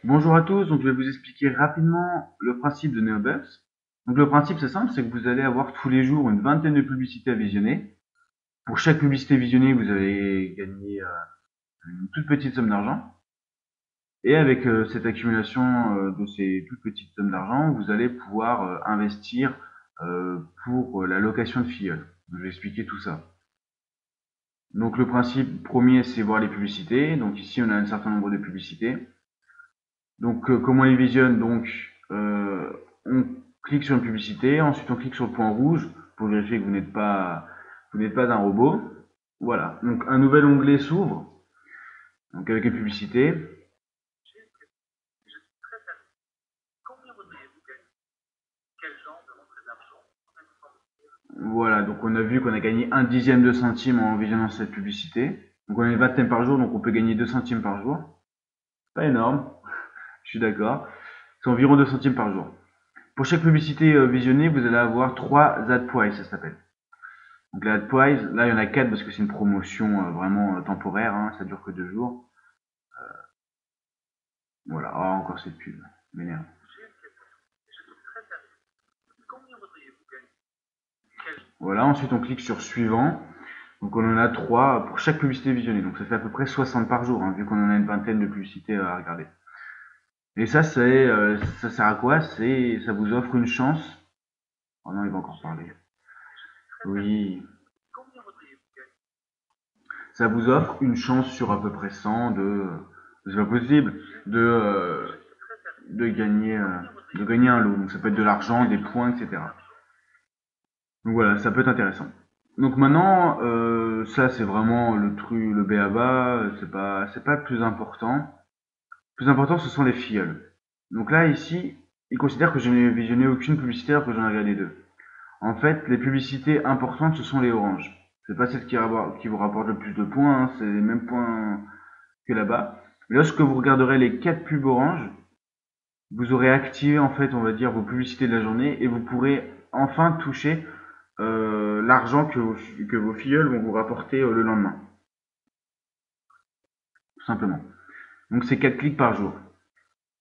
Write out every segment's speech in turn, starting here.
Bonjour à tous, donc je vais vous expliquer rapidement le principe de NeoBuffs. Donc le principe c'est simple, c'est que vous allez avoir tous les jours une vingtaine de publicités à visionner. Pour chaque publicité visionnée, vous allez gagner une toute petite somme d'argent. Et avec cette accumulation de ces toutes petites sommes d'argent, vous allez pouvoir investir pour la location de filleuls. Je vais expliquer tout ça. Donc le principe premier, c'est voir les publicités. Donc ici, on a un certain nombre de publicités. Donc, comment on les visionne? Donc, on clique sur une publicité, ensuite on clique sur le point rouge pour vérifier que vous n'êtes pas un robot. Voilà. Donc, un nouvel onglet s'ouvre, donc avec une publicité. Voilà. Donc, on a vu qu'on a gagné un dixième de centime en visionnant cette publicité. Donc, on a une vingtaine par jour, donc on peut gagner 2 centimes par jour. Pas énorme, je suis d'accord. C'est environ 2 centimes par jour. Pour chaque publicité visionnée, vous allez avoir 3 ad price, ça s'appelle. Donc la Adprice, là il y en a 4 parce que c'est une promotion vraiment temporaire, hein, ça dure que 2 jours. Voilà, ah, encore cette pub, m'énerve. Voilà, ensuite on clique sur suivant. Donc on en a 3 pour chaque publicité visionnée. Donc ça fait à peu près 60 par jour, hein, vu qu'on en a une vingtaine de publicités à regarder. Et ça, ça sert à quoi? Ça vous offre une chance. Oh non, il va encore parler. Oui, ça vous offre une chance sur à peu près 100 c'est pas possible, de, euh, de gagner, euh, de gagner un lot. Donc ça peut être de l'argent, des points, etc. Donc voilà, ça peut être intéressant. Donc maintenant, ça c'est vraiment le truc, le b.a.-ba, c'est pas le plus important. Le plus important, ce sont les filleuls. Donc là, ici, il considère que je n'ai visionné aucune publicité alors que j'en ai regardé deux. En fait, les publicités importantes, ce sont les oranges. C'est pas celles qui vous rapportent le plus de points, hein, c'est les mêmes points que là-bas. Lorsque vous regarderez les 4 pubs oranges, vous aurez activé en fait, on va dire, vos publicités de la journée et vous pourrez enfin toucher l'argent que vos filleuls vont vous rapporter le lendemain, tout simplement. Donc c'est 4 clics par jour.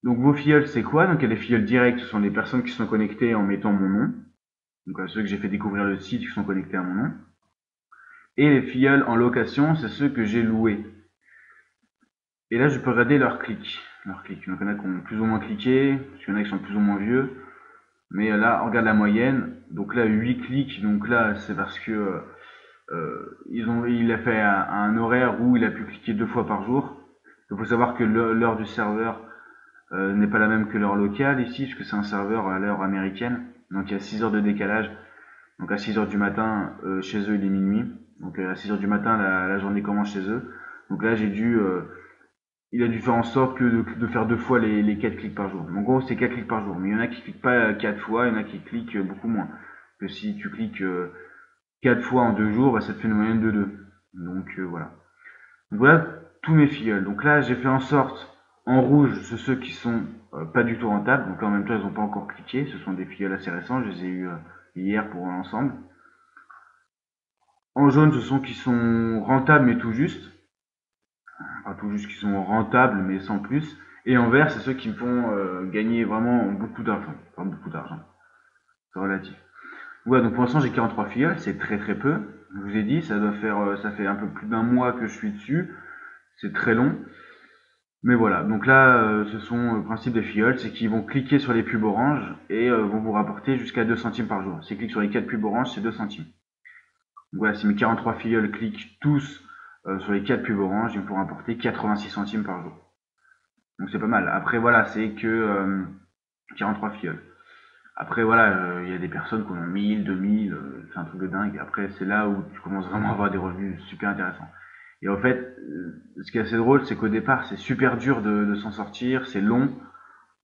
Donc vos filleuls, c'est quoi? Donc il y a les filleuls directs, ce sont les personnes qui sont connectées en mettant mon nom. Donc à ceux que j'ai fait découvrir le site qui sont connectés à mon nom. Et les filleuls en location, c'est ceux que j'ai loués. Et là, je peux regarder leurs clics. Leurs clics. Donc il y en a qui ont plus ou moins cliqué, parce qu'il y en a qui sont plus ou moins vieux. Mais là, on regarde la moyenne. Donc là, 8 clics. Donc là, c'est parce que il a fait un horaire où il a pu cliquer 2 fois par jour. Il faut savoir que l'heure du serveur n'est pas la même que l'heure locale ici, puisque c'est un serveur à l'heure américaine. Donc il y a 6 heures de décalage. Donc à 6 heures du matin, chez eux, il est minuit. Donc à 6 heures du matin, la journée commence chez eux. Donc là, il a dû faire en sorte que de faire 2 fois les 4 clics par jour. En gros, c'est 4 clics par jour. Mais il y en a qui cliquent pas 4 fois, il y en a qui cliquent beaucoup moins. Que si tu cliques 4 fois en 2 jours, bah, ça te fait une moyenne de 2. Donc voilà. Donc voilà tous mes filleuls. Donc là, j'ai fait en sorte, en rouge, c'est ceux qui sont pas du tout rentables. Donc là, en même temps, ils n'ont pas encore cliqué. Ce sont des filleuls assez récents. Je les ai eu hier pour l'ensemble. En jaune, ce sont qui sont rentables mais tout juste. Enfin, tout juste qui sont rentables mais sans plus. Et en vert, c'est ceux qui me font gagner vraiment beaucoup d'argent. Enfin, beaucoup d'argent. C'est relatif. Ouais, donc pour l'instant, j'ai 43 filleuls. C'est très très peu. Je vous ai dit, ça fait un peu plus d'un mois que je suis dessus. C'est très long. Mais voilà, donc là, ce sont le principe des filleuls, c'est qu'ils vont cliquer sur les pubs orange et vont vous rapporter jusqu'à 2 centimes par jour. S'ils cliquent sur les 4 pubs orange, c'est 2 centimes. Donc voilà, si mes 43 filleuls cliquent tous sur les 4 pubs orange, ils me font rapporter 86 centimes par jour. Donc c'est pas mal. Après voilà, c'est que 43 filleuls. Après voilà, il y a des personnes qui en ont 1000, 2000, c'est un truc de dingue. Après c'est là où tu commences vraiment à avoir des revenus super intéressants. Et en fait, ce qui est assez drôle, c'est qu'au départ, c'est super dur de s'en sortir, c'est long,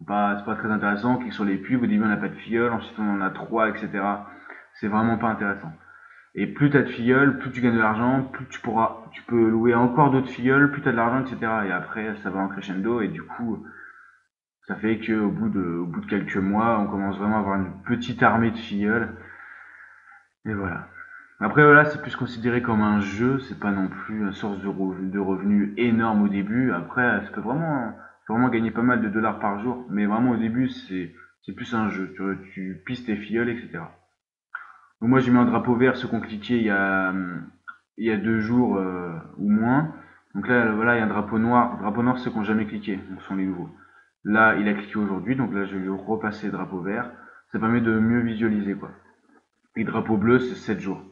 c'est pas très intéressant. On clique sur les pubs, au début on n'a pas de filleul, ensuite on en a 3, etc. C'est vraiment pas intéressant. Et plus t'as de filleuls, plus tu gagnes de l'argent, plus tu peux louer encore d'autres filleuls, plus t'as de l'argent, etc. Et après, ça va en crescendo, et du coup, ça fait au bout de quelques mois, on commence vraiment à avoir une petite armée de filleuls. Et voilà. Après voilà, c'est plus considéré comme un jeu, c'est pas non plus une source de revenus énorme au début. Après, peux vraiment gagner pas mal de dollars par jour, mais vraiment au début, c'est plus un jeu. Tu pisses tes filleuls, etc. Donc moi, j'ai mis un drapeau vert, ceux qui ont cliqué il y a 2 jours ou moins. Donc là, voilà, il y a un drapeau noir. Drapeau noir, ceux qui n'ont jamais cliqué, donc ce sont les nouveaux. Là, il a cliqué aujourd'hui, donc là, je vais lui repasser drapeau vert. Ça permet de mieux visualiser, quoi. Et drapeau bleu, c'est 7 jours.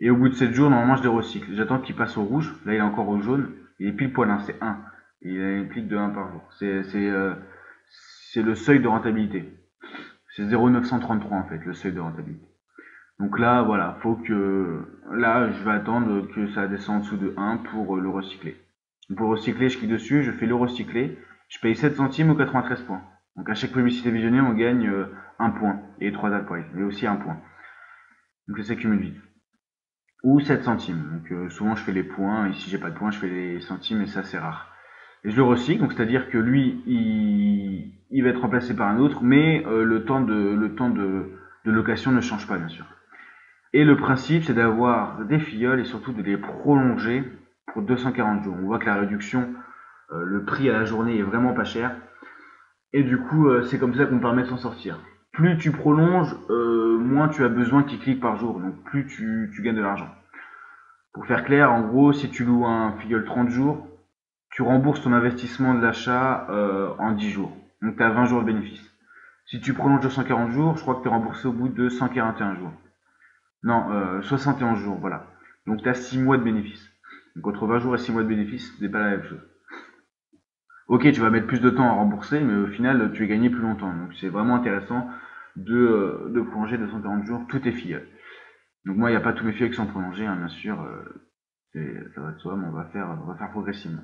Et au bout de 7 jours, normalement, je les recycle. J'attends qu'il passe au rouge. Là, il est encore au jaune. Il est pile poil, hein, c'est 1. Et il a une clique de 1 par jour. C'est le seuil de rentabilité. C'est 0,933 en fait, le seuil de rentabilité. Donc là, voilà, faut que. Là, je vais attendre que ça descende en dessous de 1 pour le recycler. Pour le recycler, je clique dessus, je fais le recycler. Je paye 7 centimes ou 93 points. Donc à chaque publicité visionnée, on gagne 1 point. Et 3 adpoints, mais aussi 1 point. Donc ça s'accumule vite. Ou 7 centimes. Donc souvent je fais les points, et si j'ai pas de points, je fais les centimes, et ça c'est rare. Et je le recycle, donc c'est-à-dire que lui, il va être remplacé par un autre, mais le temps de location ne change pas, bien sûr. Et le principe, c'est d'avoir des filleuls et surtout de les prolonger pour 240 jours. On voit que la réduction, le prix à la journée est vraiment pas cher. Et du coup, c'est comme ça qu'on permet de s'en sortir. Plus tu prolonges, moins tu as besoin qu'ils cliquent par jour. Donc plus tu gagnes de l'argent. Pour faire clair, en gros, si tu loues un filleul 30 jours, tu rembourses ton investissement de l'achat en 10 jours. Donc tu as 20 jours de bénéfice. Si tu prolonges 240 jours, je crois que tu es remboursé au bout de 141 jours. Non, 71 jours, voilà. Donc tu as 6 mois de bénéfice. Donc entre 20 jours et 6 mois de bénéfice, ce n'est pas la même chose. Ok, tu vas mettre plus de temps à rembourser, mais au final, tu es gagné plus longtemps. Donc c'est vraiment intéressant de prolonger 240 jours tous tes filleuls. Donc moi, il n'y a pas tous mes filleuls qui sont prolongés, hein, bien sûr. Ça va de soi, mais on va faire progressivement.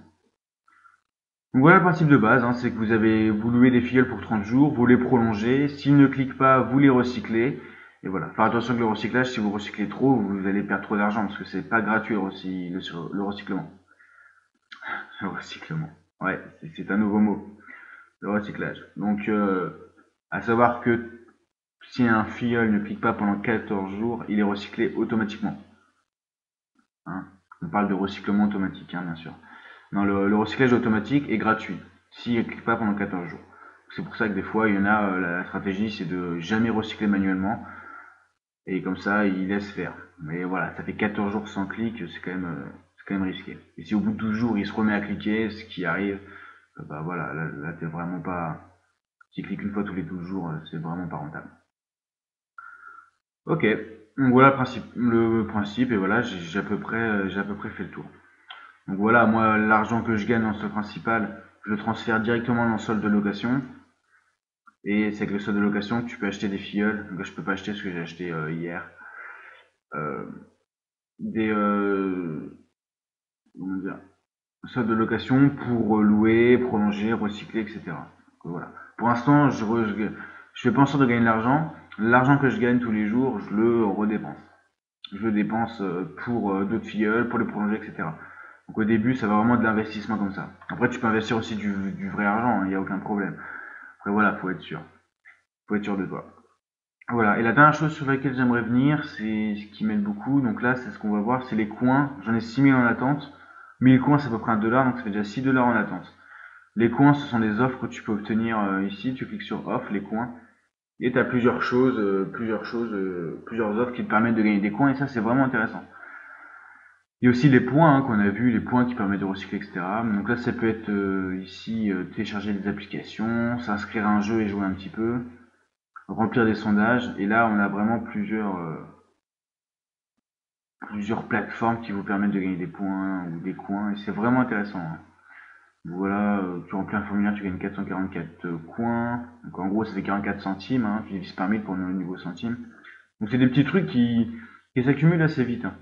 Donc voilà le principe de base, hein, c'est que vous louez des filleuls pour 30 jours, vous les prolongez, s'ils ne cliquent pas, vous les recyclez, et voilà. Faire attention que le recyclage, si vous recyclez trop, vous allez perdre trop d'argent, parce que c'est pas gratuit le recyclement. Le recyclement. Ouais, c'est un nouveau mot. Le recyclage. Donc, à savoir que si un filleul ne clique pas pendant 14 jours, il est recyclé automatiquement. Hein. On parle de recyclement automatique, hein, bien sûr. Non, le recyclage automatique est gratuit s'il ne clique pas pendant 14 jours. C'est pour ça que des fois, il y en a, la stratégie, c'est de jamais recycler manuellement. Et comme ça, il laisse faire. Mais voilà, ça fait 14 jours sans clic, c'est quand même risqué. Et si au bout de 12 jours, il se remet à cliquer, ce qui arrive, bah voilà, là t'es vraiment pas. S'il clique une fois tous les 12 jours, c'est vraiment pas rentable. Ok, donc voilà le principe, et voilà, j'ai à peu près fait le tour. Donc voilà, moi, l'argent que je gagne en solde principal, je le transfère directement dans le solde de location. Et c'est avec le solde de location que tu peux acheter des filleuls. Donc là, je peux pas acheter ce que j'ai acheté hier. Euh, des comment dire, solde de location pour louer, prolonger, recycler, etc. Donc voilà. Pour l'instant, je fais pas en sorte de gagner de l'argent. L'argent que je gagne tous les jours, je le redépense. Je le dépense pour d'autres filleuls, pour les prolonger, etc. Donc au début, ça va vraiment de l'investissement comme ça. Après, tu peux investir aussi du vrai argent, il n'y a aucun problème. Après voilà, faut être sûr. Faut être sûr de toi. Voilà, et la dernière chose sur laquelle j'aimerais venir, c'est ce qui m'aide beaucoup. Donc là, c'est ce qu'on va voir, c'est les coins. J'en ai 6000 en attente. 1000 coins, c'est à peu près 1 dollar, donc ça fait déjà 6 dollars en attente. Les coins, ce sont des offres que tu peux obtenir ici. Tu cliques sur offre, les coins. Et tu as plusieurs offres qui te permettent de gagner des coins, et ça, c'est vraiment intéressant. Il y a aussi les points hein, qu'on a vu, les points qui permettent de recycler, etc. Donc là, ça peut être ici télécharger des applications, s'inscrire à un jeu et jouer un petit peu, remplir des sondages. Et là, on a vraiment plusieurs plateformes qui vous permettent de gagner des points ou des coins. Et c'est vraiment intéressant. Hein. Voilà, tu remplis un formulaire, tu gagnes 444 coins. Donc en gros, ça fait 44 centimes. Hein, tu divises par 1000 pour le niveau centime. Donc c'est des petits trucs qui s'accumulent assez vite. Hein.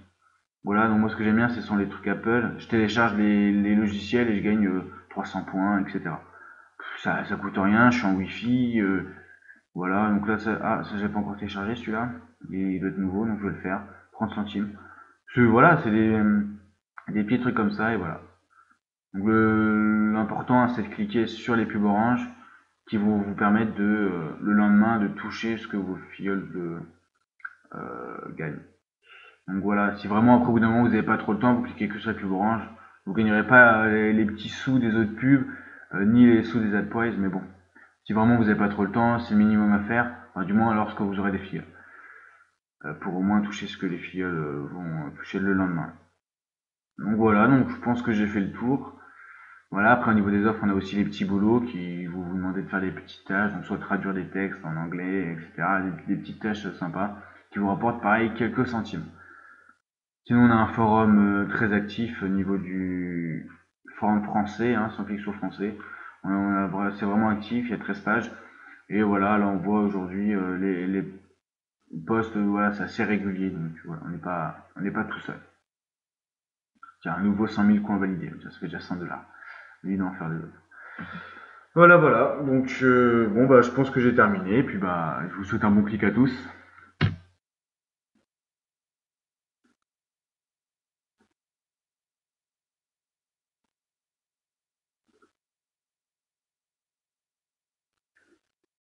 Voilà, donc moi ce que j'aime bien, ce sont les trucs Apple. Je télécharge les logiciels et je gagne 300 points, etc. Ça coûte rien, je suis en Wi-Fi. Voilà, donc là, ça j'ai pas encore téléchargé celui-là. Il doit être nouveau, donc je vais le faire. 30 centimes. Voilà, c'est des petits trucs comme ça, et voilà. Donc l'important, c'est de cliquer sur les pubs orange qui vont vous permettre le lendemain de toucher ce que vos filleuls gagnent. Donc voilà, si vraiment après au bout d'un moment vous n'avez pas trop le temps, vous cliquez que sur la pub orange, vous gagnerez pas les petits sous des autres pubs, ni les sous des AdPrice, mais bon. Si vraiment vous n'avez pas trop le temps, c'est le minimum à faire, enfin, du moins lorsque vous aurez des filleuls. Pour au moins toucher ce que les filleuls vont toucher le lendemain. Donc voilà, donc je pense que j'ai fait le tour. Voilà, après au niveau des offres, on a aussi les petits boulots qui vous demandez de faire des petites tâches, donc soit traduire des textes en anglais, etc. Des petites tâches sympas qui vous rapportent pareil quelques centimes. Sinon, on a un forum très actif au niveau du forum français, hein, science-fiction français. C'est vraiment actif, il y a 13 pages. Et voilà, là on voit aujourd'hui les posts, voilà, c'est assez régulier, donc voilà, on n'est pas tout seul. Tiens, un nouveau 100 000 coins validés, ça fait déjà 100 $. Lui d'en faire des autres. Voilà, voilà. Donc bon bah je pense que j'ai terminé. Et puis bah je vous souhaite un bon clic à tous.